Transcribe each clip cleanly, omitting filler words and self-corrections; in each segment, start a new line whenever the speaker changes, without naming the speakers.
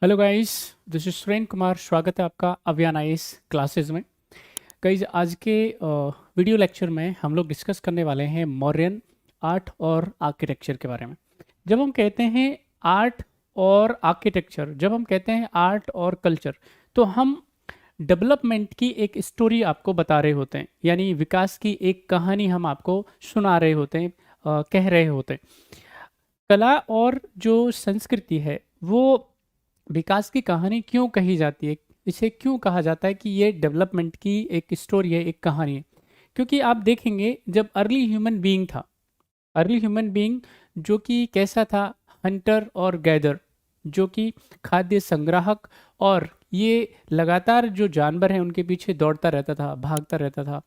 Hello guys, this is Surendra Kumar. स्वागत है आपका अवियानाइस क्लासेस में। गाइस, आज के वीडियो लेक्चर में हम लोग डिस्कस करने वाले हैं मौर्यन आर्ट और आर्किटेक्चर के बारे में। जब हम कहते हैं आर्ट और आर्किटेक्चर, जब हम कहते हैं आर्ट और कल्चर, तो हम डेवलपमेंट की एक स्टोरी आपको बता रहे होते हैं, यानी विकास की एक कहानी हम आपको सुना रहे होते हैं, कह रहे होते हैं। कला और जो संस्कृति है वो विकास की कहानी क्यों कही जाती है, इसे क्यों कहा जाता है कि ये डेवलपमेंट की एक स्टोरी है, एक कहानी है? क्योंकि आप देखेंगे जब अर्ली ह्यूमन बीइंग था, अर्ली ह्यूमन बीइंग जो कि कैसा था, हंटर और गैदर, जो कि खाद्य संग्राहक, और ये लगातार जो जानवर हैं उनके पीछे दौड़ता रहता था, भागता रहता था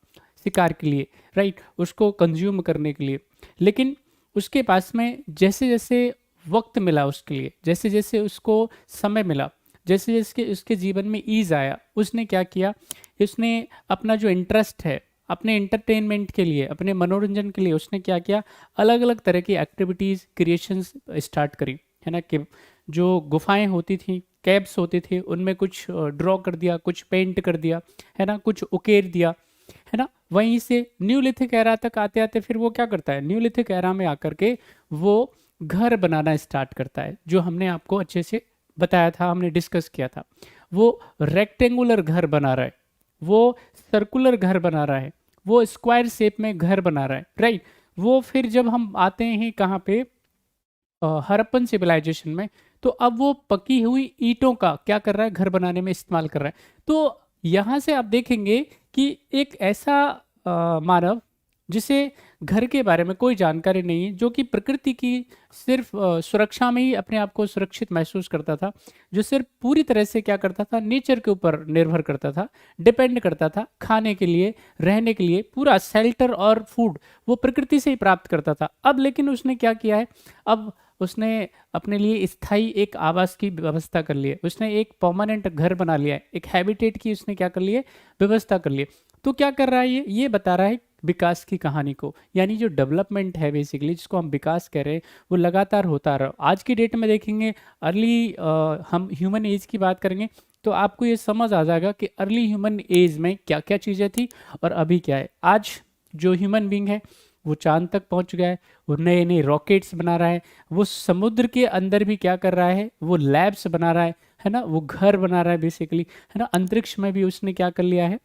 शिकार के लिए, राइट, उसको कंज्यूम करने के लिए। लेकिन उसके पास में जैसे जैसे वक्त मिला उसके लिए, जैसे जैसे उसको समय मिला, जैसे जैसे उसके जीवन में ईज आया, उसने क्या किया, उसने अपना जो इंटरेस्ट है, अपने एंटरटेनमेंट के लिए, अपने मनोरंजन के लिए उसने क्या किया, अलग अलग तरह की एक्टिविटीज़, क्रिएशंस स्टार्ट करी, है ना। कि जो गुफाएं होती थी, कैब्स होते थे, उनमें कुछ ड्रॉ कर दिया, कुछ पेंट कर दिया, है ना, कुछ उकेर दिया, है ना। वहीं से न्यूलिथिक एरा तक आते आते फिर वो क्या करता है, न्यूलिथिक एरा में आकर के वो घर बनाना स्टार्ट करता है, जो हमने आपको अच्छे से बताया था, हमने डिस्कस किया था। वो रेक्टेंगुलर घर बना रहा है, वो सर्कुलर घर बना रहा है, वो स्क्वायर शेप में घर बना रहा है, राइट। वो फिर जब हम आते हैं कहाँ पे, हड़प्पन सिविलाइजेशन में, तो अब वो पकी हुई ईंटों का क्या कर रहा है, घर बनाने में इस्तेमाल कर रहा है। तो यहाँ से आप देखेंगे कि एक ऐसा मानव जिसे घर के बारे में कोई जानकारी नहीं है, जो कि प्रकृति की सिर्फ सुरक्षा में ही अपने आप को सुरक्षित महसूस करता था, जो सिर्फ पूरी तरह से क्या करता था, नेचर के ऊपर निर्भर करता था, डिपेंड करता था, खाने के लिए, रहने के लिए, पूरा शेल्टर और फूड वो प्रकृति से ही प्राप्त करता था। अब लेकिन उसने क्या किया है, अब उसने अपने लिए स्थायी एक आवास की व्यवस्था कर ली है, उसने एक परमानेंट घर बना लिया है, एक हैबिटेट की उसने क्या कर ली है, व्यवस्था कर ली है। तो क्या कर रहा है, ये बता रहा है विकास की कहानी को, यानी जो डेवलपमेंट है बेसिकली, जिसको हम विकास कह रहे हैं, वो लगातार होता रहा। आज की डेट में देखेंगे, अर्ली हम ह्यूमन एज की बात करेंगे तो आपको ये समझ आ जाएगा कि अर्ली ह्यूमन एज में क्या क्या चीज़ें थी और अभी क्या है। आज जो ह्यूमन बींग है वो चांद तक पहुंच गया है, वो नए नए रॉकेट्स बना रहा है, वो समुद्र के अंदर भी क्या कर रहा है, वो लैब्स बना रहा है ना, वो घर बना रहा है बेसिकली, है ना। अंतरिक्ष में भी उसने क्या कर लिया है,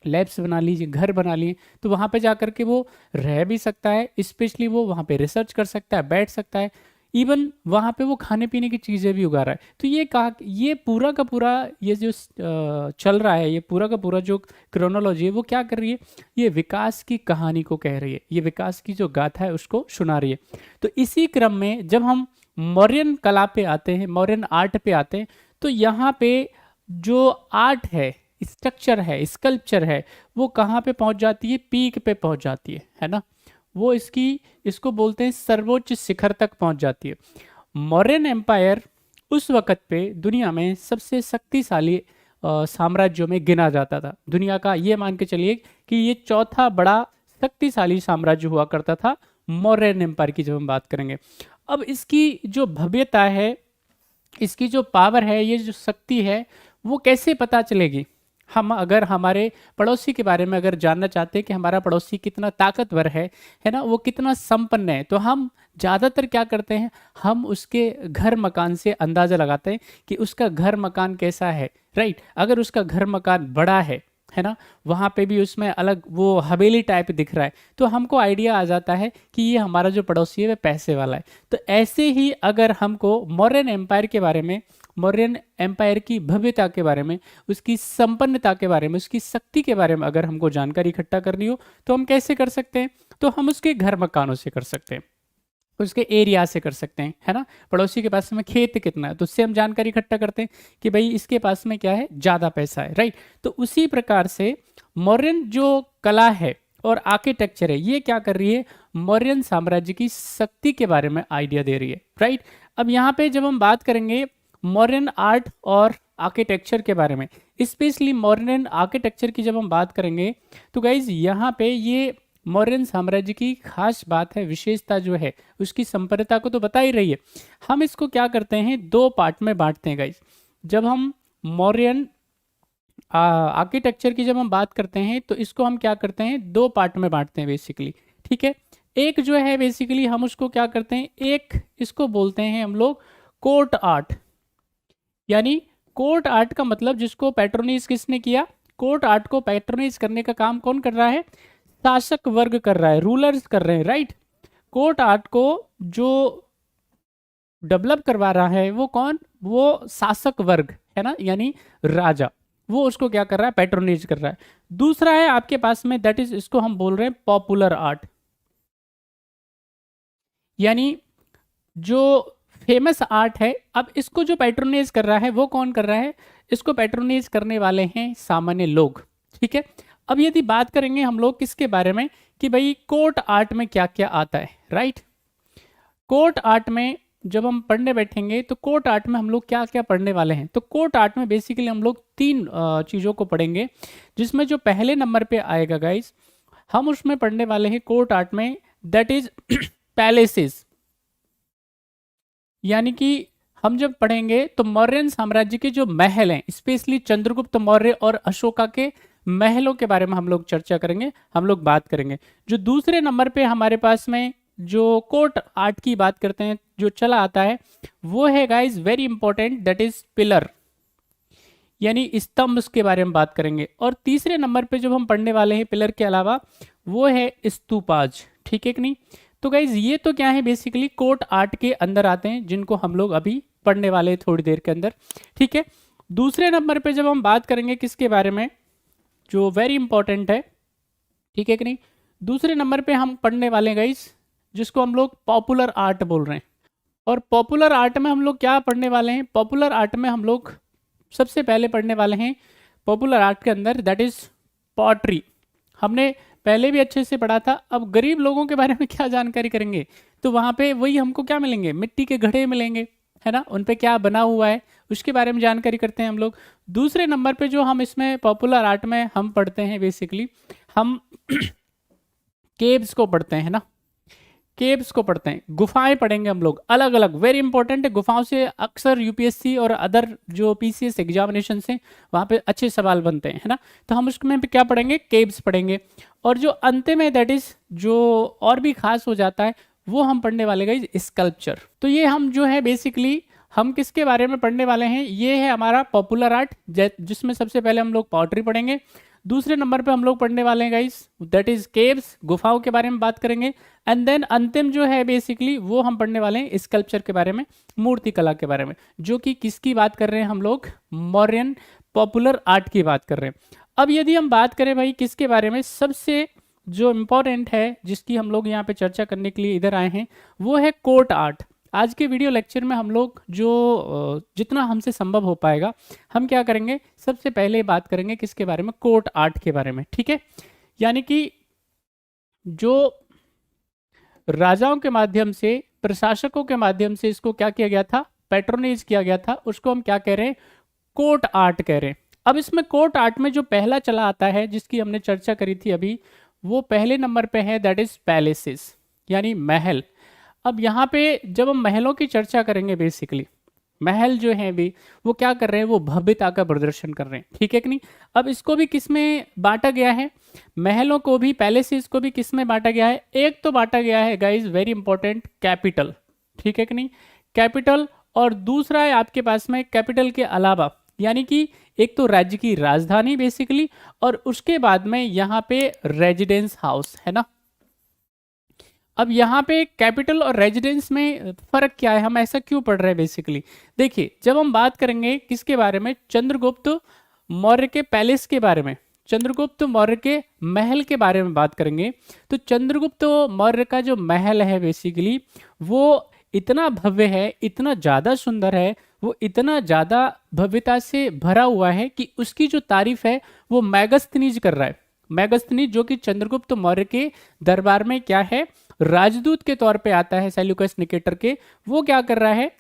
लैब्स बना लीजिए, घर बना लिए, तो वहाँ पे जा कर के वो रह भी सकता है, स्पेशली वो वहाँ पे रिसर्च कर सकता है, बैठ सकता है, इवन वहाँ पे वो खाने पीने की चीज़ें भी उगा रहा है। तो ये कहा, ये पूरा का पूरा ये जो चल रहा है, ये पूरा का पूरा जो क्रोनोलॉजी है वो क्या कर रही है, ये विकास की कहानी को कह रही है, ये विकास की जो गाथा है उसको सुना रही है। तो इसी क्रम में जब हम मौर्यन कला पे आते हैं, मौर्यन आर्ट पे आते हैं, तो यहाँ पे जो आर्ट है, स्ट्रक्चर है, स्कल्पचर है, वो कहाँ पे पहुंच जाती है, पीक पे पहुंच जाती है ना। वो इसको बोलते हैं सर्वोच्च शिखर तक पहुंच जाती है। मौर्यन एम्पायर उस वक़्त पे दुनिया में सबसे शक्तिशाली साम्राज्यों में गिना जाता था। दुनिया का ये मान के चलिए कि ये चौथा बड़ा शक्तिशाली साम्राज्य हुआ करता था मौर्यन एम्पायर की, जब हम बात करेंगे। अब इसकी जो भव्यता है, इसकी जो पावर है, ये जो शक्ति है, वो कैसे पता चलेगी? हम अगर हमारे पड़ोसी के बारे में अगर जानना चाहते हैं कि हमारा पड़ोसी कितना ताकतवर है ना, वो कितना संपन्न है, तो हम ज़्यादातर क्या करते हैं, हम उसके घर मकान से अंदाज़ा लगाते हैं कि उसका घर मकान कैसा है, राइट। अगर उसका घर मकान बड़ा है ना, वहाँ पे भी उसमें अलग वो हवेली टाइप दिख रहा है, तो हमको आइडिया आ जाता है कि ये हमारा जो पड़ोसी है वह पैसे वाला है। तो ऐसे ही अगर हमको मौर्यन एम्पायर के बारे में, मौर्यन एम्पायर की भव्यता के बारे में, उसकी संपन्नता के बारे में, उसकी शक्ति के बारे में अगर हमको जानकारी इकट्ठा करनी हो, तो हम कैसे कर सकते हैं? तो हम उसके घर मकानों से कर सकते हैं, उसके एरिया से कर सकते हैं, है ना। पड़ोसी के पास में खेत कितना है, तो उससे हम जानकारी इकट्ठा करते हैं कि भाई इसके पास में क्या है, ज़्यादा पैसा है, राइट। तो उसी प्रकार से मौर्यन जो कला है और आर्किटेक्चर है, ये क्या कर रही है, मौर्यन साम्राज्य की शक्ति के बारे में आइडिया दे रही है, राइट। अब यहाँ पे जब हम बात करेंगे मॉडर्न आर्ट और आर्किटेक्चर के बारे में, स्पेशली मॉडर्न आर्किटेक्चर की जब हम बात करेंगे, तो गाइज यहाँ पे ये मौर्यन साम्राज्य की खास बात है, विशेषता जो है उसकी संप्रभुता को तो बता ही रही है। हम इसको क्या करते हैं, दो पार्ट में बांटते हैं गाइस। जब हम मौर्यन आर्किटेक्चर की जब हम बात करते हैं तो इसको हम क्या करते हैं, दो पार्ट में बांटते हैं बेसिकली, ठीक है। एक जो है बेसिकली हम उसको क्या करते हैं, एक इसको बोलते हैं हम लोग कोर्ट आर्ट। यानी कोर्ट आर्ट का मतलब जिसको पैट्रोनाइज किसने किया, कोर्ट आर्ट को पैट्रोनाइज करने का काम कौन कर रहा है, शासक वर्ग कर रहा है, रूलर्स कर रहे हैं, राइट। कोर्ट आर्ट को जो डेवलप करवा रहा है वो कौन, वो शासक वर्ग है ना, यानी राजा, वो उसको क्या कर रहा है, पैट्रोनाइज कर रहा है। दूसरा है आपके पास में, दैट इज, इसको हम बोल रहे हैं पॉपुलर आर्ट। यानी जो फेमस आर्ट है, अब इसको जो पैट्रोनाइज कर रहा है वो कौन कर रहा है, इसको पैट्रोनाइज करने वाले हैं सामान्य लोग, ठीक है। अब यदि बात करेंगे हम लोग किसके बारे में, कि भाई कोर्ट आर्ट में क्या क्या आता है, राइट। कोर्ट आर्ट में जब हम पढ़ने बैठेंगे तो कोर्ट आर्ट में हम लोग क्या क्या पढ़ने वाले हैं, तो कोर्ट आर्ट में बेसिकली हम लोग तीन चीज़ों को पढ़ेंगे, जिसमें जो पहले नंबर पे आएगा गाइस, हम उसमें पढ़ने वाले हैं कोर्ट आर्ट में, दैट इज पैलेसेस। यानी कि हम जब पढ़ेंगे तो मौर्यन साम्राज्य के जो महल हैं, स्पेशली चंद्रगुप्त मौर्य और अशोका के महलों के बारे में हम लोग चर्चा करेंगे, हम लोग बात करेंगे। जो दूसरे नंबर पे हमारे पास में जो कोर्ट आर्ट की बात करते हैं, जो चला आता है, वो है guys very important, that is pillar, यानी स्तंभ के बारे में बात करेंगे। और तीसरे नंबर पे जब हम पढ़ने वाले हैं पिलर के अलावा, वो है स्तूपाज, ठीक है कि नहीं। तो गाइज ये तो क्या है, बेसिकली कोर्ट आर्ट के अंदर आते हैं, जिनको हम लोग अभी पढ़ने वाले हैं थोड़ी देर के अंदर, ठीक है। दूसरे नंबर पे जब हम बात करेंगे किसके बारे में, जो वेरी इंपॉर्टेंट है, ठीक है कि नहीं, दूसरे नंबर पे हम पढ़ने वाले हैं गाइज, जिसको हम लोग पॉपुलर आर्ट बोल रहे हैं। और पॉपुलर आर्ट में हम लोग क्या पढ़ने वाले हैं, पॉपुलर आर्ट में हम लोग सबसे पहले पढ़ने वाले हैं पॉपुलर आर्ट के अंदर, दैट इज पॉटरी। हमने पहले भी अच्छे से पढ़ा था। अब गरीब लोगों के बारे में क्या जानकारी करेंगे, तो वहाँ पे वही हमको क्या मिलेंगे, मिट्टी के घड़े मिलेंगे, है ना, उन पे क्या बना हुआ है उसके बारे में जानकारी करते हैं हम लोग। दूसरे नंबर पे जो हम इसमें पॉपुलर आर्ट में हम पढ़ते हैं, बेसिकली हम केव्स को पढ़ते हैं ना, केव्स को पढ़ते हैं, गुफाएं पढ़ेंगे हम लोग अलग अलग, वेरी इंपॉर्टेंट है। गुफाओं से अक्सर यूपीएससी और अदर जो पीसीएस एग्जामिनेशन से वहाँ पे अच्छे सवाल बनते हैं, है ना। तो हम उसमें क्या पढ़ेंगे, केव्स पढ़ेंगे। और जो अंतिम है, दैट इज जो और भी खास हो जाता है, वो हम पढ़ने वाले गाइस स्कल्पचर। तो ये हम जो है बेसिकली हम किसके बारे में पढ़ने वाले हैं, ये है हमारा पॉपुलर आर्ट, जिसमें सबसे पहले हम लोग पॉटरी पढ़ेंगे। दूसरे नंबर पे हम लोग पढ़ने वाले हैं गाइस, दैट इज केव्स, गुफाओं के बारे में बात करेंगे। एंड देन अंतिम जो है बेसिकली वो हम पढ़ने वाले हैं स्कल्पचर के बारे में, मूर्ति कला के बारे में, जो कि किसकी बात कर रहे हैं हम लोग, मौर्यन पॉपुलर आर्ट की बात कर रहे हैं। अब यदि हम बात करें भाई किसके बारे में, सबसे जो इम्पोर्टेंट है जिसकी हम लोग यहाँ पे चर्चा करने के लिए इधर आए हैं, वो है कोर्ट आर्ट। आज के वीडियो लेक्चर में हम लोग जो जितना हमसे संभव हो पाएगा हम क्या करेंगे, सबसे पहले बात करेंगे किसके बारे में, कोर्ट आर्ट के बारे में, ठीक है। यानी कि जो राजाओं के माध्यम से, प्रशासकों के माध्यम से इसको क्या किया गया था, पैट्रोनाइज किया गया था, उसको हम क्या कह रहे हैं, कोर्ट आर्ट कह रहे हैं। अब इसमें कोर्ट आर्ट में जो पहला चला आता है, जिसकी हमने चर्चा करी थी अभी, वो पहले नंबर पे है, दैट इज पैलेसेस, यानी महल। अब यहाँ पे जब हम महलों की चर्चा करेंगे, बेसिकली महल जो है भी वो क्या कर रहे हैं, वो भव्यता का प्रदर्शन कर रहे हैं, ठीक है कि नहीं। अब इसको भी किस में बांटा गया है, महलों को भी, पैलेसेस को भी किस में बांटा गया है, एक तो बांटा गया है गाइज वेरी इंपॉर्टेंट, कैपिटल, ठीक है कि नहीं, कैपिटल। और दूसरा है आपके पास में कैपिटल के अलावा, यानी कि एक तो राज्य की राजधानी बेसिकली, और उसके बाद में यहाँ पे रेजिडेंस हाउस, है ना। अब यहाँ पे कैपिटल और रेजिडेंस में फर्क क्या है, हम ऐसा क्यों पढ़ रहे हैं, बेसिकली देखिए, जब हम बात करेंगे किसके बारे में, चंद्रगुप्त मौर्य के पैलेस के बारे में, चंद्रगुप्त मौर्य के महल के बारे में बात करेंगे, तो चंद्रगुप्त मौर्य का जो महल है बेसिकली वो इतना भव्य है, इतना ज़्यादा सुंदर है, वो इतना ज़्यादा भव्यता से भरा हुआ है कि उसकी जो तारीफ है वो मैगस्थनीज कर रहा है। मैगस्थनीज जो कि चंद्रगुप्त मौर्य के दरबार में क्या है, राजदूत के तौर पे आता है सेल्यूकस निकेटर के, वो क्या कर रहा है,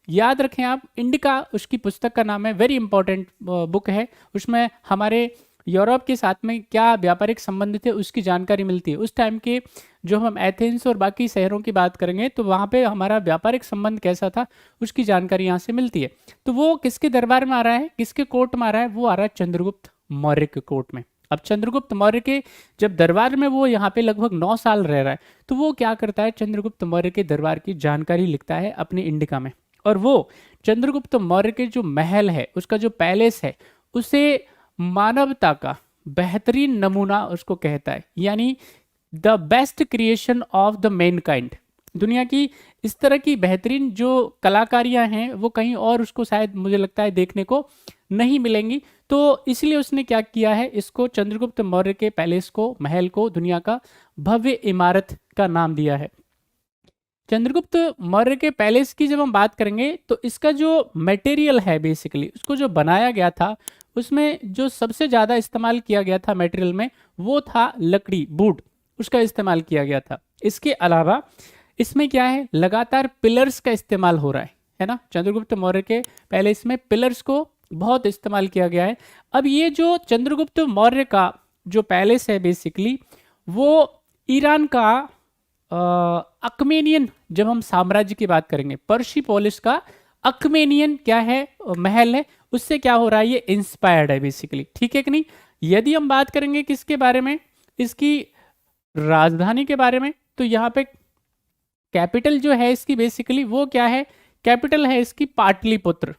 याद रखें आप, इंडिका उसकी पुस्तक का नाम है, वेरी इंपॉर्टेंट बुक है, उसमें हमारे यूरोप के साथ में क्या व्यापारिक संबंध थे उसकी जानकारी मिलती है। उस टाइम के जो हम एथेंस और बाकी शहरों की बात करेंगे तो वहाँ पे हमारा व्यापारिक संबंध कैसा था उसकी जानकारी यहाँ से मिलती है। तो वो किसके दरबार में आ रहा है, किसके कोर्ट में आ रहा है, वो आ रहा है चंद्रगुप्त मौर्य के कोर्ट में। अब चंद्रगुप्त मौर्य के जब दरबार में वो यहाँ पे लगभग 9 साल रह रहा है तो वो क्या करता है, चंद्रगुप्त मौर्य के दरबार की जानकारी लिखता है अपनी इंडिका में। और वो चंद्रगुप्त मौर्य के जो महल है, उसका जो पैलेस है, उसे मानवता का बेहतरीन नमूना उसको कहता है, यानी the best creation of the Mankind. दुनिया की इस तरह की बेहतरीन जो कलाकारियां हैं वो कहीं और उसको शायद मुझे लगता है देखने को नहीं मिलेंगी। तो इसलिए उसने क्या किया है, इसको चंद्रगुप्त मौर्य के पैलेस को, महल को दुनिया का भव्य इमारत का नाम दिया है। चंद्रगुप्त मौर्य के पैलेस की जब हम बात करेंगे तो इसका जो मटेरियल है, बेसिकली उसको जो बनाया गया था उसमें जो सबसे ज़्यादा इस्तेमाल किया गया था मटेरियल में वो था लकड़ी, वुड, उसका इस्तेमाल किया गया था। इसके अलावा इसमें क्या है, लगातार पिलर्स का इस्तेमाल हो रहा है ना। चंद्रगुप्त मौर्य के पैलेस में पिलर्स को बहुत इस्तेमाल किया गया है। अब ये जो चंद्रगुप्त मौर्य का जो पैलेस है बेसिकली वो ईरान का अकमेनियन, जब हम साम्राज्य की बात करेंगे, पर्शिपोलिस का अकमेनियन क्या है, महल है, उससे क्या हो रहा है, ये इंस्पायर्ड है बेसिकली, ठीक है कि नहीं। यदि हम बात करेंगे किसके बारे में, इसकी राजधानी के बारे में, तो यहाँ पे कैपिटल जो है इसकी बेसिकली वो क्या है, कैपिटल है इसकी पाटलिपुत्र।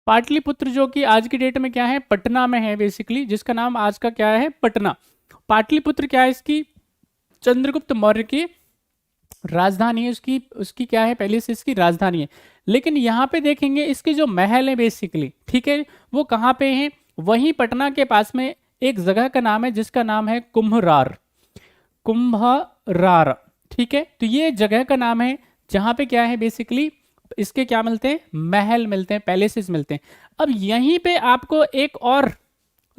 पाटलिपुत्र जो कि आज की डेट में क्या है, पटना में है बेसिकली, जिसका नाम आज का क्या है, पटना। पाटलिपुत्र क्या है, इसकी चंद्रगुप्त मौर्य की राजधानी है, उसकी उसकी क्या है, पहले से इसकी राजधानी है। लेकिन यहाँ पे देखेंगे इसके जो महल है बेसिकली, ठीक है, वो कहाँ पे हैं, वहीं पटना के पास में एक जगह का नाम है जिसका नाम है कुम्भरार, कुंभरार, ठीक है। तो ये जगह का नाम है जहाँ पे क्या है बेसिकली इसके क्या मिलते हैं, महल मिलते हैं, पैलेसेस मिलते हैं। अब यहीं पे आपको एक और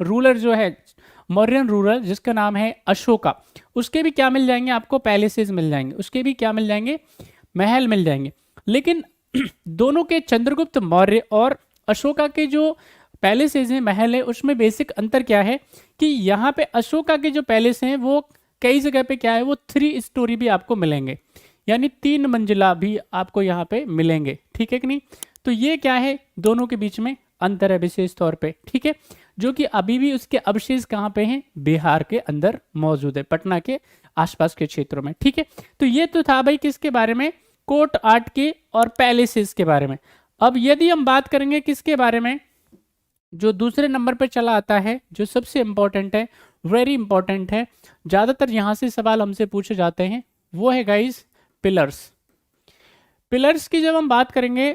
रूलर जो है, मौर्यन रूलर, जिसका नाम है अशोका, उसके भी क्या मिल जाएंगे आपको, पैलेसेस मिल जाएंगे, उसके भी क्या मिल जाएंगे, महल मिल जाएंगे। लेकिन दोनों के, चंद्रगुप्त मौर्य और अशोका के जो पैलेसेस हैं, महल है, उसमें बेसिक अंतर क्या है कि यहाँ पे अशोका के जो पैलेस हैं वो कई जगह पे क्या है, वो 3 स्टोरी भी आपको मिलेंगे, यानी 3 मंजिला भी आपको यहाँ पे मिलेंगे, ठीक है कि नहीं। तो ये क्या है, दोनों के बीच में अंतर है विशेष तौर पे, ठीक है, जो कि अभी भी उसके अवशेष कहाँ पे हैं, बिहार के अंदर मौजूद है, पटना के आसपास के क्षेत्रों में, ठीक है। तो ये तो था भाई किसके बारे में, कोर्ट आर्ट के और पैलेसेस के बारे में। अब यदि हम बात करेंगे किसके बारे में, जो दूसरे नंबर पर चला आता है, जो सबसे इंपॉर्टेंट है, वेरी इंपॉर्टेंट है, ज्यादातर यहां से सवाल हमसे पूछे जाते हैं, वो है गाइस पिलर्स। पिलर्स की जब हम बात करेंगे,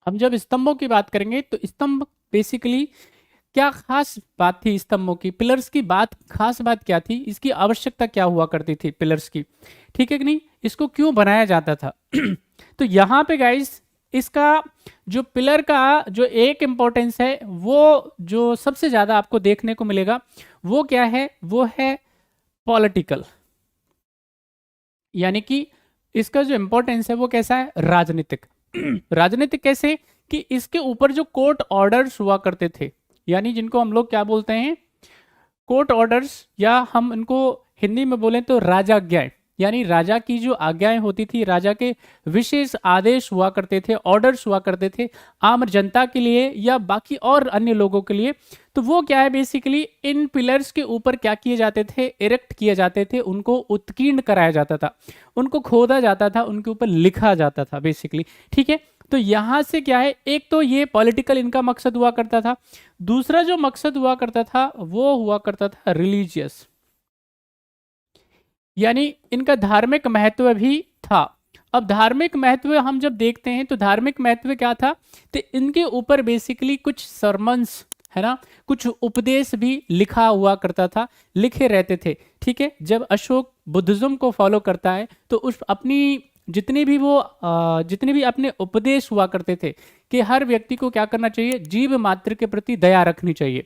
हम जब स्तंभों की बात करेंगे तो स्तंभ बेसिकली क्या खास बात थी स्तंभों की, पिलर्स की बात, खास बात क्या थी, इसकी आवश्यकता क्या हुआ करती थी पिलर्स की, ठीक है कि नहीं, इसको क्यों बनाया जाता था। तो यहाँ पे गाइस इसका जो पिलर का जो एक इंपॉर्टेंस है, वो जो सबसे ज्यादा आपको देखने को मिलेगा वो क्या है, वो है पॉलिटिकल, यानी कि इसका जो इंपॉर्टेंस है वो कैसा है, राजनीतिक। राजनीतिक कैसे कि इसके ऊपर जो कोर्ट ऑर्डर्स हुआ करते थे, यानी जिनको हम लोग क्या बोलते हैं, कोर्ट ऑर्डर्स, या हम इनको हिंदी में बोलें तो राजाज्ञाएं, यानी राजा की जो आज्ञाएं होती थी, राजा के विशेष आदेश हुआ करते थे, ऑर्डर्स हुआ करते थे आम जनता के लिए या बाकी और अन्य लोगों के लिए। तो वो क्या है बेसिकली, इन पिलर्स के ऊपर क्या किए जाते थे, इरेक्ट किए जाते थे, उनको उत्कीर्ण कराया जाता था, उनको खोदा जाता था, उनके ऊपर लिखा जाता था बेसिकली, ठीक है। तो यहां से क्या है, एक तो ये पॉलिटिकल इनका मकसद हुआ करता था, दूसरा जो मकसद हुआ करता था वो हुआ करता था रिलीजियस, यानी इनका धार्मिक महत्व भी था। अब धार्मिक महत्व हम जब देखते हैं तो धार्मिक महत्व क्या था, तो इनके ऊपर बेसिकली कुछ सरमन्स है ना, कुछ उपदेश भी लिखा हुआ करता था, लिखे रहते थे, ठीक है। जब अशोक बुद्धिज्म को फॉलो करता है तो उस अपनी जितने भी अपने उपदेश हुआ करते थे कि हर व्यक्ति को क्या करना चाहिए, जीव मात्र के प्रति दया रखनी चाहिए,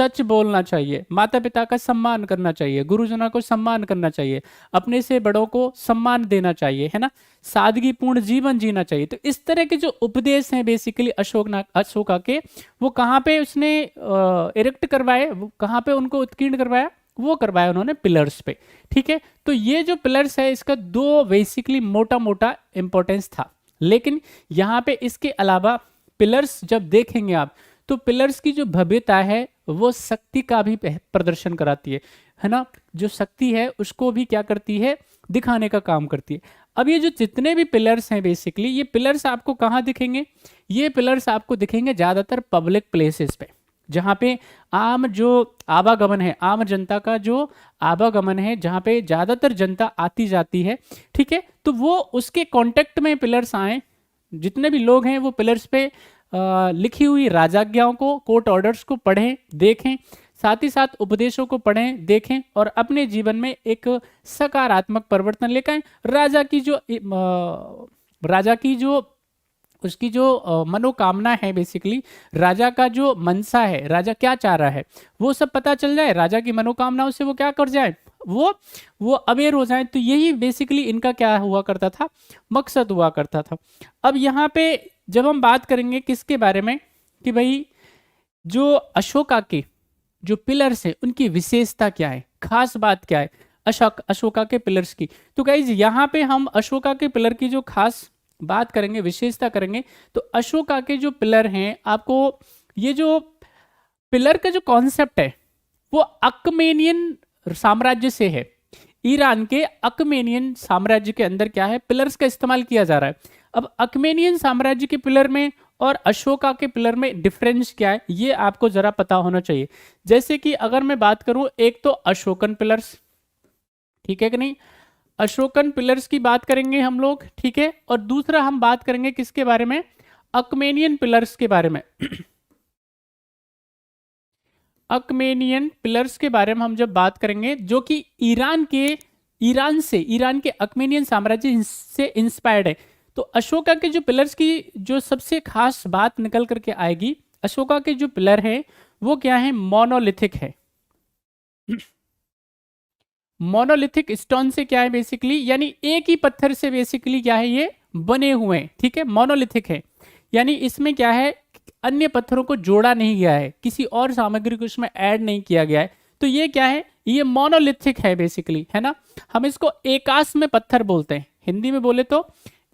सच बोलना चाहिए, माता पिता का सम्मान करना चाहिए, गुरुजनों को सम्मान करना चाहिए, अपने से बड़ों को सम्मान देना चाहिए, है ना, सादगी पूर्ण जीवन जीना चाहिए। तो इस तरह के जो उपदेश हैं बेसिकली अशोका के, वो कहाँ पे उसने इरेक्ट करवाए, वो कहाँ पे उनको उत्कीर्ण करवाया, वो करवाया उन्होंने पिलर्स पे। ठीक है, तो ये जो पिलर्स है इसका दो बेसिकली मोटा मोटा इंपॉर्टेंस था। लेकिन यहाँ पे इसके अलावा पिलर्स जब देखेंगे आप, तो पिलर्स की जो भव्यता है वो शक्ति का भी प्रदर्शन कराती है ना, जो शक्ति है उसको भी क्या करती है, दिखाने का काम करती है। अब ये जो जितने भी पिलर्स हैं बेसिकली, ये पिलर्स आपको कहाँ दिखेंगे, ये पिलर्स आपको दिखेंगे ज्यादातर पब्लिक प्लेसेस पे, जहाँ पे आम जो आवागमन है, आम जनता का जो आवागमन है, जहाँ पे ज्यादातर जनता आती जाती है। ठीक है, तो वो उसके कांटेक्ट में पिलर्स आए, जितने भी लोग हैं वो पिलर्स पे लिखी हुई राजाज्ञाओं को, कोर्ट ऑर्डर्स को पढ़ें, देखें, साथ ही साथ उपदेशों को पढ़ें, देखें और अपने जीवन में एक सकारात्मक परिवर्तन लेकर आएं। राजा की जो उसकी जो मनोकामना है बेसिकली, राजा का जो मनसा है, राजा क्या चाह रहा है, वो सब पता चल जाए, राजा की मनोकामनाओं से वो क्या कर जाए, वो अवेयर हो जाए। तो यही बेसिकली इनका क्या हुआ करता था, मकसद हुआ करता था। अब यहाँ पे जब हम बात करेंगे किसके बारे में, कि भाई जो अशोका के जो पिलर्स है उनकी विशेषता क्या है, खास बात क्या है अशोका के पिलर्स की। तो गाइज यहाँ पे हम अशोका के पिलर की जो खास बात करेंगे, विशेषता करेंगे, तो अशोका के जो पिलर हैं, आपको ये जो पिलर का जो कॉन्सेप्ट है वो अकमेनियन साम्राज्य से है। ईरान के अकमेनियन साम्राज्य के अंदर क्या है, पिलर्स का इस्तेमाल किया जा रहा है। अब अकमेनियन साम्राज्य के पिलर में और अशोका के पिलर में डिफरेंस क्या है, ये आपको जरा पता होना चाहिए। जैसे कि अगर मैं बात करूं, एक तो अशोकन पिलर्स, ठीक है कि नहीं, अशोकन पिलर्स की बात करेंगे हम लोग, ठीक है, और दूसरा हम बात करेंगे किसके बारे में, अकमेनियन पिलर्स के बारे में। अकमेनियन पिलर्स के बारे में हम जब बात करेंगे, जो कि ईरान के अकमेनियन साम्राज्य से इंस्पायर्ड है। तो अशोका के जो पिलर्स की जो सबसे खास बात निकल करके आएगी, अशोका के जो पिलर है वो क्या है, मोनोलिथिक है। मोनोलिथिक स्टोन से क्या है बेसिकली, यानी एक ही पत्थर से बेसिकली क्या है ये बने हुए हैं। ठीक है, मोनोलिथिक है, यानी इसमें क्या है, अन्य पत्थरों को जोड़ा नहीं गया है, किसी और सामग्री को इसमें ऐड नहीं किया गया है। तो ये क्या है, ये मोनोलिथिक है बेसिकली, है ना। हम इसको एकाश में पत्थर बोलते हैं, हिंदी में बोले तो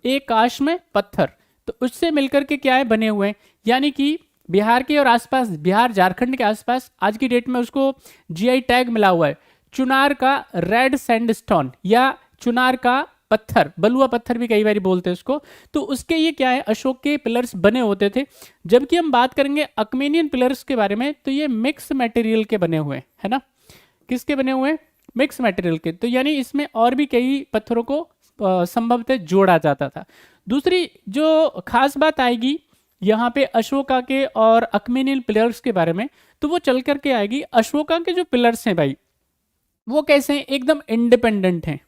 एकाश में पत्थर। तो उससे मिलकर के क्या है बने हुए हैं, यानी कि बिहार के और आसपास, बिहार झारखंड के आसपास आज की डेट में उसको जीआई टैग मिला हुआ है, चुनार का रेड सैंडस्टोन या चुनार का पत्थर, बलुआ पत्थर भी कई बार बोलते हैं उसको। तो उसके ये क्या है, अशोक के पिलर्स बने होते थे। जबकि हम बात करेंगे अकमेनियन पिलर्स के बारे में, तो ये मिक्स मटेरियल के बने हुए है ना, किसके बने हुए, मिक्स मटेरियल के। तो यानी इसमें और भी कई पत्थरों को संभवतः जोड़ा जाता था। दूसरी जो खास बात आएगी यहाँ पे अशोका के और अकमेनियन पिलर्स के बारे में, तो वो चल करके आएगी। अशोका के जो पिलर्स हैं भाई, वो कैसे हैं, एकदम इंडिपेंडेंट हैं,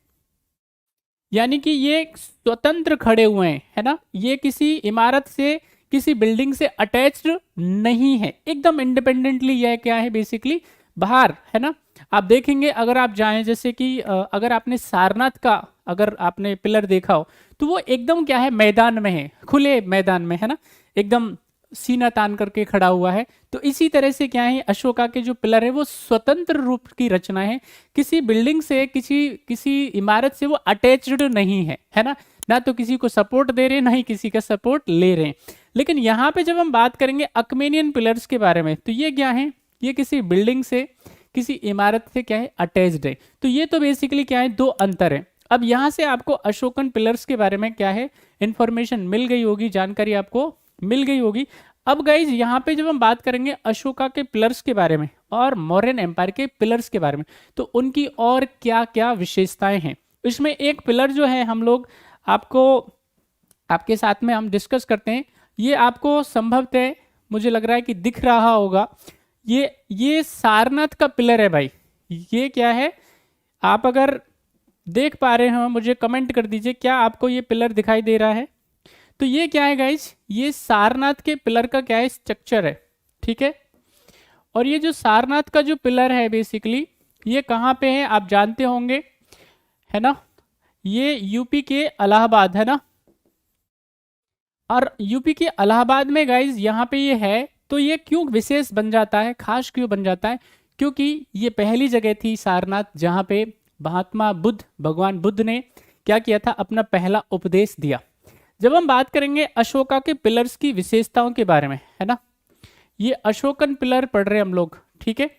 यानी कि ये स्वतंत्र खड़े हुए हैं, है ना, ये किसी इमारत से, किसी बिल्डिंग से अटैच्ड नहीं है, एकदम इंडिपेंडेंटली यह क्या है बेसिकली बाहर, है ना। आप देखेंगे अगर आप जाएं, जैसे कि अगर आपने सारनाथ का अगर आपने पिलर देखा हो, तो वो एकदम क्या है, मैदान में है, खुले मैदान में, है ना, एकदम सीना तान करके खड़ा हुआ है। तो इसी तरह से क्या है, अशोका के जो पिलर है वो स्वतंत्र रूप की रचना है, किसी बिल्डिंग से, किसी इमारत से वो अटैच्ड नहीं है, है ना तो किसी को सपोर्ट दे रहे हैं, ना ही किसी का सपोर्ट ले रहे हैं। लेकिन यहाँ पे जब हम बात करेंगे अकमेनियन पिलर्स के बारे में, तो ये क्या है, ये किसी बिल्डिंग से, किसी इमारत से क्या है, अटैच्ड है। तो ये तो बेसिकली क्या है, दो अंतर है। अब यहाँ से आपको अशोकन पिलर्स के बारे में क्या है, इंफॉर्मेशन मिल गई होगी, जानकारी आपको मिल गई होगी। अब गाइज यहाँ पे जब हम बात करेंगे अशोका के पिलर्स के बारे में और मौर्यन एम्पायर के पिलर्स के बारे में, तो उनकी और क्या क्या विशेषताएं हैं। इसमें एक पिलर जो है हम लोग आपके साथ में हम डिस्कस करते हैं, ये आपको संभवतः मुझे लग रहा है कि दिख रहा होगा, ये सारनाथ का पिलर है भाई। ये क्या है, आप अगर देख पा रहे हो मुझे कमेंट कर दीजिए, क्या आपको ये पिलर दिखाई दे रहा है। तो ये क्या है गाइज, ये सारनाथ के पिलर का क्या है, स्ट्रक्चर है, ठीक है। और ये जो सारनाथ का जो पिलर है बेसिकली ये कहाँ पे है आप जानते होंगे, है ना, ये यूपी के इलाहाबाद, है ना, और यूपी के इलाहाबाद में गाइज यहाँ पे ये है। तो ये क्यों विशेष बन जाता है, खास क्यों बन जाता है, क्योंकि ये पहली जगह थी सारनाथ जहाँ पे महात्मा बुद्ध, भगवान बुद्ध ने क्या किया था, अपना पहला उपदेश दिया। जब हम बात करेंगे अशोका के पिलर्स की विशेषताओं के बारे में, है ना, ये अशोकन पिलर पढ़ रहे हैं हम लोग, ठीक है।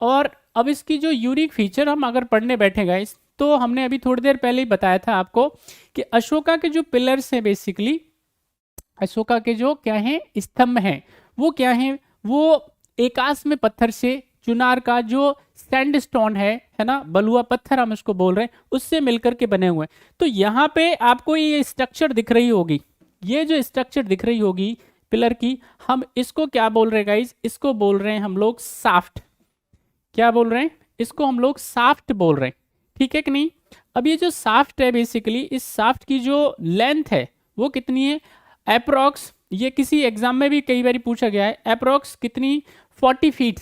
और अब इसकी जो यूनिक फीचर हम अगर पढ़ने बैठे गाइस, तो हमने अभी थोड़ी देर पहले ही बताया था आपको कि अशोका के जो पिलर्स हैं बेसिकली, अशोका के जो क्या हैं स्तंभ हैं वो क्या हैं, वो एकास्म पत्थर से, चुनार का जो सैंडस्टोन है ना, बलुआ पत्थर हम इसको बोल रहे हैं, उससे मिलकर के बने हुए हैं। तो यहाँ पे आपको ये स्ट्रक्चर दिख रही होगी, ये जो स्ट्रक्चर दिख रही होगी पिलर की, हम इसको क्या बोल रहे हैं गाइज, इसको बोल रहे हैं हम लोग साफ्ट। क्या बोल रहे हैं, इसको हम लोग साफ्ट बोल रहे हैं, ठीक है कि नहीं। अब ये जो साफ्ट है बेसिकली, इस साफ्ट की जो लेंथ है वो कितनी है, अप्रोक्स, ये किसी एग्जाम में भी कई बार पूछा गया है, अप्रोक्स कितनी, 40 फीट।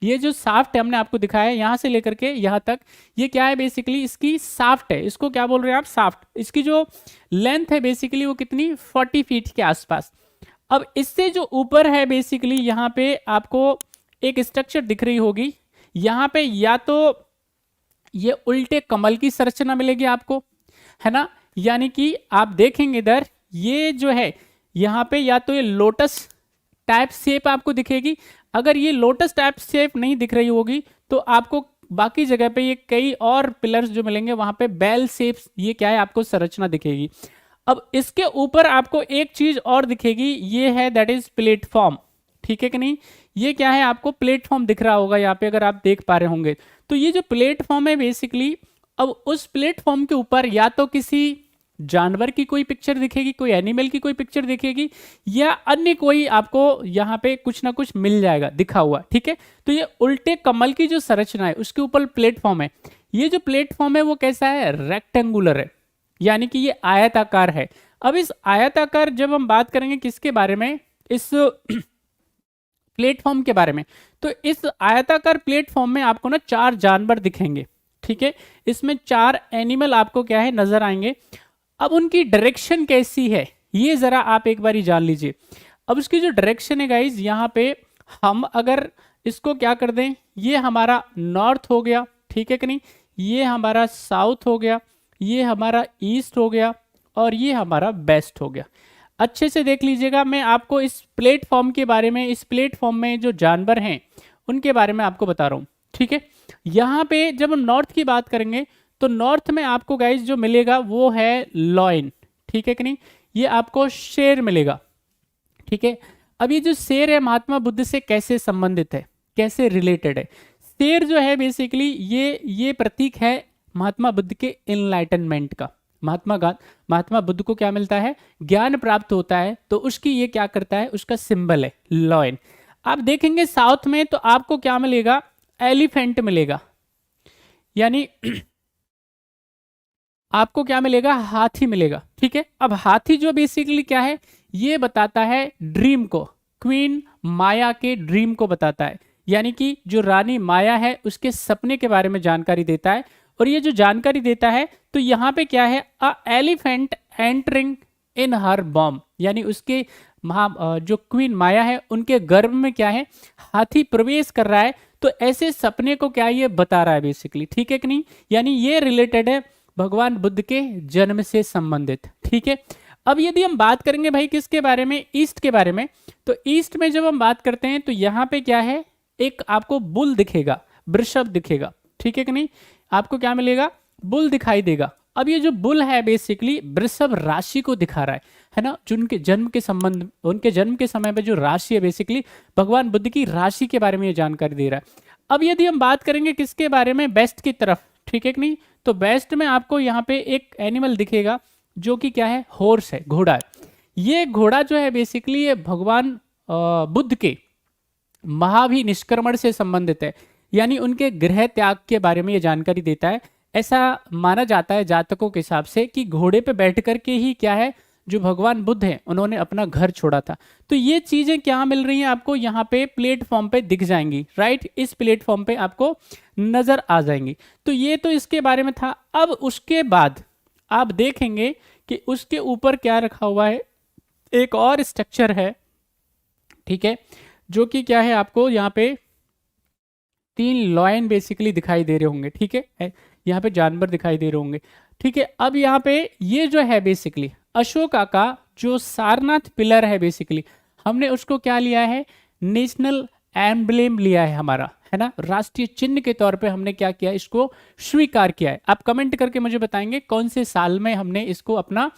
ये जो साफ्ट है हमने आपको दिखाया है यहाँ से लेकर के यहाँ तक, ये क्या है बेसिकली, इसकी साफ्ट है, इसको क्या बोल रहे हैं आप, साफ्ट। इसकी जो लेंथ है बेसिकली वो कितनी, 40 फीट के आसपास। अब इससे जो ऊपर है बेसिकली यहाँ पे आपको एक स्ट्रक्चर दिख रही होगी, यहाँ पे या तो ये उल्टे कमल की संरचना मिलेगी आपको, है ना, यानी कि आप देखेंगे इधर ये जो है यहाँ पे या तो ये लोटस टाइप शेप आपको दिखेगी। अगर ये लोटस टाइप शेप नहीं दिख रही होगी तो आपको बाकी जगह पे ये कई और पिलर्स जो मिलेंगे वहां पे बेल शेप, ये क्या है आपको संरचना दिखेगी। अब इसके ऊपर आपको एक चीज और दिखेगी, ये है दैट इज प्लेटफॉर्म, ठीक है कि नहीं। ये क्या है आपको प्लेटफॉर्म दिख रहा होगा यहाँ पे, अगर आप देख पा रहे होंगे। तो ये जो प्लेटफॉर्म है बेसिकली, अब उस प्लेटफॉर्म के ऊपर या तो किसी जानवर की कोई पिक्चर दिखेगी, कोई एनिमल की कोई पिक्चर दिखेगी, या अन्य कोई आपको यहाँ पे कुछ ना कुछ मिल जाएगा दिखा हुआ, ठीक है। तो ये उल्टे कमल की जो संरचना है उसके ऊपर प्लेटफॉर्म है। ये जो प्लेटफॉर्म है वो कैसा है, रेक्टेंगुलर है, यानी कि ये आयताकार है। अब इस आयताकार जब हम बात करेंगे किसके बारे में, इस प्लेटफॉर्म के बारे में, तो इस आयताकार प्लेटफॉर्म में आपको ना 4 जानवर दिखेंगे, ठीक है। इसमें 4 एनिमल आपको क्या है नजर आएंगे। अब उनकी डायरेक्शन कैसी है ये जरा आप एक बार जान लीजिए। अब उसकी जो डायरेक्शन है गाइज, यहाँ पे हम अगर इसको क्या कर दें, ये हमारा नॉर्थ हो गया, ठीक है कि नहीं, ये हमारा साउथ हो गया, ये हमारा ईस्ट हो गया, और ये हमारा वेस्ट हो गया। अच्छे से देख लीजिएगा, मैं आपको इस प्लेटफॉर्म के बारे में, इस प्लेटफॉर्म में जो जानवर हैं उनके बारे में आपको बता रहा हूँ, ठीक है। यहाँ पे जब हम नॉर्थ की बात करेंगे तो नॉर्थ में आपको गाइज जो मिलेगा वो है लॉयन, ठीक है कि नहीं, ये आपको शेर मिलेगा, ठीक है। अब ये जो शेर है महात्मा बुद्ध से कैसे संबंधित है, कैसे रिलेटेड है। शेर जो है बेसिकली ये प्रतीक है महात्मा बुद्ध के इनलाइटनमेंट का। महात्मा बुद्ध को क्या मिलता है, ज्ञान प्राप्त होता है, तो उसकी ये क्या करता है, उसका सिंबल है लॉयन। आप देखेंगे साउथ में तो आपको क्या मिलेगा, एलिफेंट मिलेगा, यानी आपको क्या मिलेगा, हाथी मिलेगा, ठीक है। अब हाथी जो बेसिकली क्या है, ये बताता है ड्रीम को, क्वीन माया के ड्रीम को बताता है, यानी कि जो रानी माया है उसके सपने के बारे में जानकारी देता है। और ये जो जानकारी देता है तो यहाँ पे क्या है, अ elephant entering in her bomb, यानी उसके जो क्वीन माया है उनके गर्भ में क्या है, हाथी प्रवेश कर रहा है। तो ऐसे सपने को क्या ये बता रहा है बेसिकली, ठीक है कि नहीं, यानी ये रिलेटेड है भगवान बुद्ध के जन्म से संबंधित, ठीक है। अब यदि हम बात करेंगे भाई किसके बारे में, ईस्ट के बारे में, तो ईस्ट में जब हम बात करते हैं तो यहाँ पे क्या है, एक आपको बुल दिखेगा, वृषभ दिखेगा, ठीक है कि नहीं, आपको क्या मिलेगा, बुल दिखाई देगा। अब ये जो बुल है बेसिकली वृषभ राशि को दिखा रहा है ना, जो उनके जन्म के संबंध, उनके जन्म के समय में जो राशि है बेसिकली भगवान बुद्ध की राशि के बारे में ये जानकारी दे रहा है। अब यदि हम बात करेंगे किसके बारे में, वेस्ट की तरफ, ठीक है कि नहीं, तो वेस्ट में आपको यहाँ पे एक एनिमल दिखेगा जो कि क्या है, हॉर्स है, घोड़ा है। ये घोड़ा जो है बेसिकली ये भगवान बुद्ध के महाभिनिष्क्रमण से संबंधित है, यानी उनके गृह त्याग के बारे में ये जानकारी देता है। ऐसा माना जाता है जातकों के हिसाब से कि घोड़े पे बैठ कर के ही क्या है, जो भगवान बुद्ध हैं उन्होंने अपना घर छोड़ा था। तो ये चीजें क्या मिल रही हैं आपको यहाँ पे प्लेटफॉर्म पे दिख जाएंगी, राइट, इस प्लेटफॉर्म पे आपको नजर आ जाएंगी। तो ये तो इसके बारे में था। अब उसके बाद आप देखेंगे कि उसके ऊपर क्या रखा हुआ है, एक और स्ट्रक्चर है, ठीक है, जो कि क्या है, आपको यहाँ पे 3 लॉयन बेसिकली दिखाई दे रहे होंगे, ठीक है, यहाँ पे जानवर दिखाई दे रहे होंगे, ठीक है। अब यहाँ पे ये जो है बेसिकली अशोका का जो सारनाथ पिलर है, बेसिकली हमने उसको क्या लिया है, नेशनल एम्ब्लेम लिया है हमारा, है ना, राष्ट्रीय चिन्ह के तौर पे हमने क्या किया, इसको स्वीकार किया है। आप कमेंट करके मुझे बताएंगे कौन से साल में हमने इसको अपना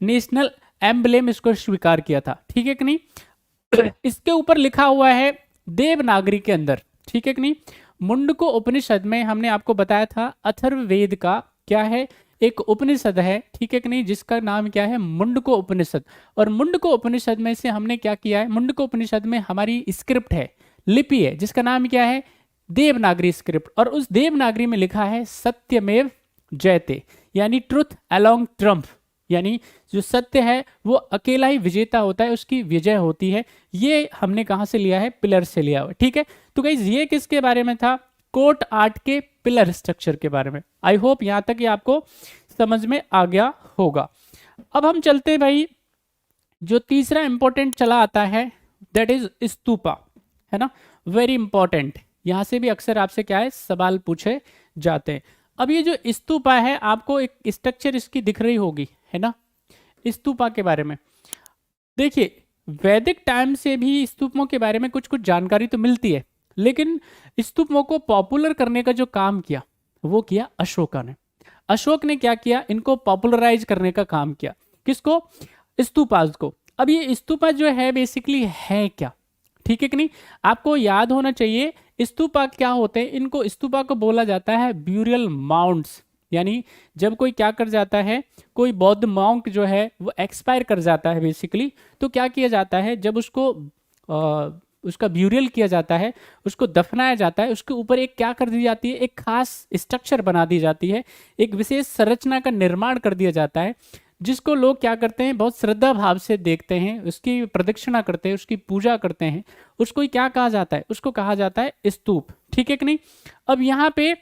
नेशनल एम्ब्लेम इसको स्वीकार किया था, ठीक है कि नहीं। इसके ऊपर लिखा हुआ है देवनागरी के अंदर, ठीक है कि नहीं। मुंडको उपनिषद में हमने आपको बताया था अथर्ववेद का क्या है, एक उपनिषद है, ठीक है कि नहीं, जिसका नाम क्या है, मुंडको उपनिषद। और मुंडको उपनिषद में से हमने क्या किया है, मुंडको उपनिषद में हमारी स्क्रिप्ट है, लिपि है, जिसका नाम क्या है, देवनागरी स्क्रिप्ट। और उस देवनागरी में लिखा है सत्यमेव जयते, यानी ट्रुथ अलोंग ट्रम्प, यानी जो सत्य है वो अकेला ही विजेता होता है, उसकी विजय होती है। ये हमने कहां से लिया है, पिलर से लिया हुआ, ठीक है। तो गाइस ये किसके बारे में था, कोर्ट आर्ट के पिलर स्ट्रक्चर के बारे में। आई होप यहां तक ये आपको समझ में आ गया होगा। अब हम चलते हैं भाई, जो तीसरा इंपॉर्टेंट चला आता है दैट इज स्तूपा, है ना, वेरी इंपॉर्टेंट। यहां से भी अक्सर आपसे क्या है, सवाल पूछे जाते हैं। अब ये जो स्तूपा है, आपको एक स्ट्रक्चर इसकी दिख रही होगी, है ना, स्तूपा के बारे में। देखिए वैदिक टाइम से भी स्तूपों के बारे में कुछ कुछ जानकारी तो मिलती है, लेकिन स्तूपों को पॉपुलर करने का जो काम किया वो किया अशोका ने। अशोक ने क्या किया, इनको पॉपुलराइज करने का काम किया। किसको, स्तूपास को। अब ये स्तूपा जो है बेसिकली है क्या, ठीक है कि नहीं, आपको याद होना चाहिए स्तूपा क्या होते हैं। इनको स्तूपा को बोला जाता है ब्यूरियल माउंट्स, यानी जब कोई क्या कर जाता है, कोई बौद्ध मॉन्क जो है वो एक्सपायर कर जाता है बेसिकली, तो क्या किया जाता है, जब उसको उसका ब्यूरियल किया जाता है, उसको दफनाया जाता है, उसके ऊपर एक क्या कर दी जाती है, एक खास स्ट्रक्चर बना दी जाती है, एक विशेष संरचना का निर्माण कर दिया जाता है, जिसको लोग क्या करते हैं, बहुत श्रद्धा भाव से देखते हैं, उसकी प्रदक्षिणा करते हैं, उसकी पूजा करते हैं। उसको ही क्या कहा जाता है, उसको कहा जाता है स्तूप, ठीक है कि नहीं। अब यहाँ पे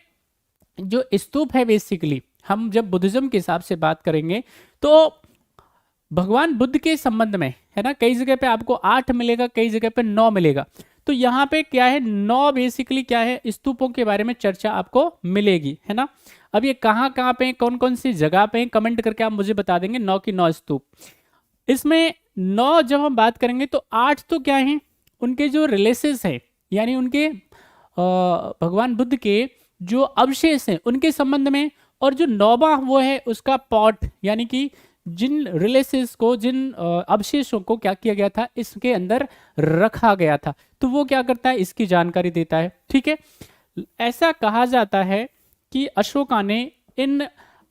जो स्तूप है बेसिकली, हम जब बुद्धिज्म के हिसाब से बात करेंगे तो भगवान बुद्ध के संबंध में, है ना, कई जगह पे आपको 8 मिलेगा, कई जगह पे 9 मिलेगा। तो यहाँ पे क्या है, 9 बेसिकली क्या है, स्तूपों के बारे में चर्चा आपको मिलेगी, है ना। अब ये कहाँ कहाँ पे, कौन कौन सी जगह पे, कमेंट करके आप मुझे बता देंगे 9 की 9 स्तूप। इसमें 9 जब हम बात करेंगे तो 8 तो क्या है, उनके जो रिलेसेस है, यानी उनके भगवान बुद्ध के जो अवशेष हैं उनके संबंध में। और जो 9वां वो है उसका पॉट, यानी कि जिन रिलेसेस को, जिन अवशेषों को क्या किया गया था, इसके अंदर रखा गया था, तो वो क्या करता है, इसकी जानकारी देता है, ठीक है। ऐसा कहा जाता है कि अशोका ने इन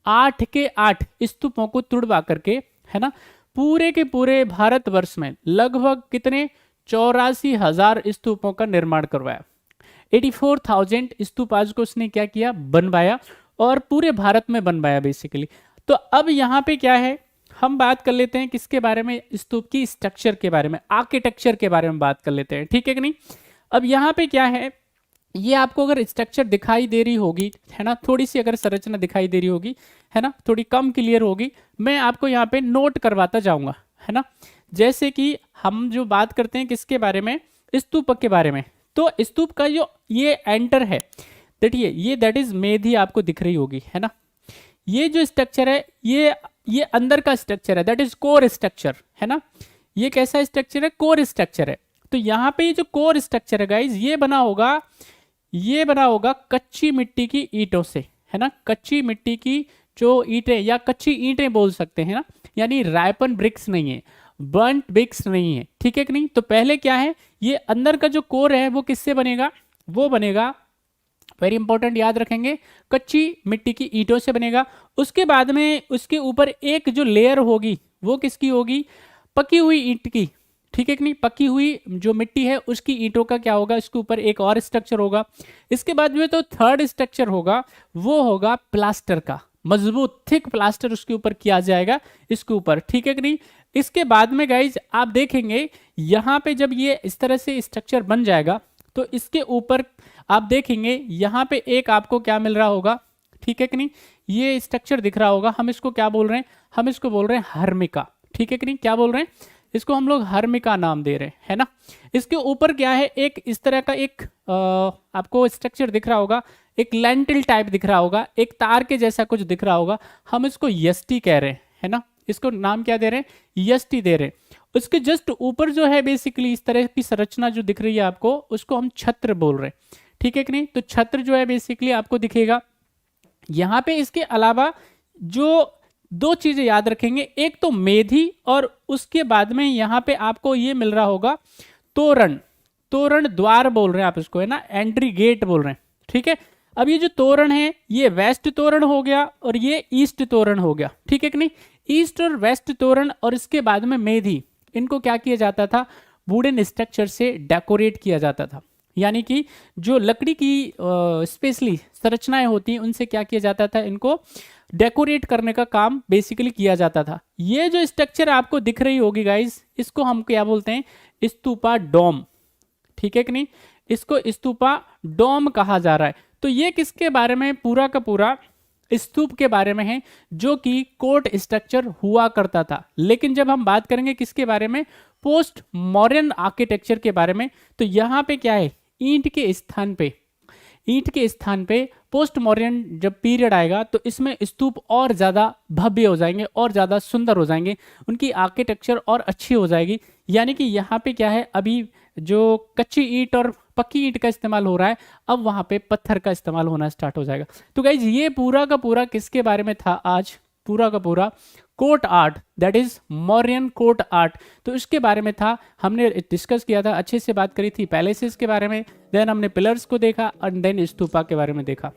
8 के 8 स्तूपों को तुड़वा करके, है ना, पूरे के पूरे भारतवर्ष में लगभग कितने 84,000 स्तूपों का निर्माण करवाया। 84,000 स्तूप आज को उसने क्या किया, बनवाया, और पूरे भारत में बनवाया बेसिकली। तो अब यहाँ पे क्या है, हम बात कर लेते हैं किसके बारे में, स्तूप की स्ट्रक्चर के बारे में, आर्किटेक्चर के बारे में बात कर लेते हैं, ठीक है कि नहीं। अब यहाँ पे क्या है, ये आपको अगर स्ट्रक्चर दिखाई दे रही होगी, है ना, थोड़ी सी अगर संरचना दिखाई दे रही होगी, है ना, थोड़ी कम क्लियर होगी, मैं आपको यहाँ पे नोट करवाता जाऊंगा, है ना। जैसे कि हम जो बात करते हैं किसके बारे में, स्तूप के बारे में, तो स्तूप का जो ये एंटर है, देखिए ये दैट इज मेधी आपको दिख रही होगी, है ना। ये जो स्ट्रक्चर है, ये अंदर का स्ट्रक्चर है, दैट इज कोर स्ट्रक्चर, है ना। ये कैसा स्ट्रक्चर है, कोर स्ट्रक्चर है। तो यहाँ पे ये जो कोर स्ट्रक्चर है गाइज, ये बना होगा कच्ची मिट्टी की ईंटों से, है ना। कच्ची मिट्टी की जो ईंटें, या कच्ची ईंटें बोल सकते हैं ना, यानी रायपन ब्रिक्स नहीं है, बर्न्ट ब्रिक्स नहीं है, ठीक है कि नहीं। तो पहले क्या है, ये अंदर का जो कोर है वो किससे बनेगा, वो बनेगा, वेरी इंपॉर्टेंट याद रखेंगे, कच्ची मिट्टी की ईंटों से बनेगा। उसके बाद में उसके ऊपर एक जो लेयर होगी वो किसकी होगी, पकी हुई ईंट की, ठीक है कि नहीं। पकी हुई जो मिट्टी है उसकी ईंटों का क्या होगा, इसके ऊपर एक और स्ट्रक्चर होगा। इसके बाद जो तो थर्ड स्ट्रक्चर होगा वो होगा प्लास्टर का। मजबूत थिक प्लास्टर उसके ऊपर किया जाएगा, इसके ऊपर, ठीक है कि नहीं। इसके बाद में गाइज आप देखेंगे यहाँ पे जब ये इस तरह से स्ट्रक्चर बन जाएगा तो इसके ऊपर आप देखेंगे यहाँ पे एक आपको क्या मिल रहा होगा, ठीक है कि नहीं, ये स्ट्रक्चर दिख रहा होगा। हम इसको क्या बोल रहे हैं, हम इसको बोल रहे हैं हर्मिका, ठीक है कि नहीं, क्या बोल रहे हैं, इसको हम लोग हर्मिका नाम दे रहे हैं, है ना। इसके ऊपर क्या है, एक इस तरह का एक आपको स्ट्रक्चर दिख रहा होगा, एक लेंटिल टाइप दिख रहा होगा, एक तार के जैसा कुछ दिख रहा होगा, हम इसको यष्टि कह रहे हैं, है ना। इसको नाम क्या दे रहे हैं, यष्टि दे रहे हैं। उसके जस्ट ऊपर जो है बेसिकली इस तरह की संरचना जो दिख रही है आपको, उसको हम छत्र बोल रहे हैं, ठीक है कि नहीं। तो छत्र जो है बेसिकली आपको दिखेगा यहाँ पे। इसके अलावा जो दो चीजें याद रखेंगे, एक तो मेधी और उसके बाद में यहाँ पे आपको ये मिल रहा होगा तोरण, तोरण द्वार बोल रहे हैं आप इसको, है ना, एंट्री गेट बोल रहे हैं, ठीक है। अब ये जो तोरण है ये वेस्ट तोरण हो गया और ये ईस्ट तोरण हो गया, ठीक है कि नहीं। ईस्ट और वेस्ट तोरण और इसके बाद में मेधी, इनको क्या किया जाता था, वुडन स्ट्रक्चर से डेकोरेट किया जाता था। यानी कि जो लकड़ी की स्पेशली संरचनाएं होती हैं उनसे क्या किया जाता था, इनको डेकोरेट करने का काम बेसिकली किया जाता था। ये जो स्ट्रक्चर आपको दिख रही होगी गाइस, इसको हम क्या बोलते हैं, स्तूपा डोम, ठीक है कि नहीं, इसको स्तूपा डोम कहा जा रहा है। तो ये किसके बारे में, पूरा का पूरा स्तूप के बारे में है, जो कि कोर्ट स्ट्रक्चर हुआ करता था। लेकिन जब हम बात करेंगे किसके बारे में, पोस्ट मॉडर्न आर्किटेक्चर के बारे में, तो यहाँ पे क्या है, ईंट के स्थान पे, ईंट के स्थान पे पोस्ट मॉडर्न जब पीरियड आएगा तो इसमें स्तूप और ज़्यादा भव्य हो जाएंगे और ज़्यादा सुंदर हो जाएंगे, उनकी आर्किटेक्चर और अच्छी हो जाएगी। यानी कि यहाँ पे क्या है, अभी जो कच्ची ईंट और पक्की ईंट का इस्तेमाल हो रहा है, अब वहाँ पे पत्थर का इस्तेमाल होना स्टार्ट हो जाएगा। तो गाइज ये पूरा का पूरा किसके बारे में था आज, पूरा का पूरा court art, that is Mauryan court art. तो इसके बारे में था, हमने डिस्कस किया था, अच्छे से बात करी थी पैलेसेस के बारे में, देन हमने पिलर्स को देखा और देन स्तूपा के बारे में देखा।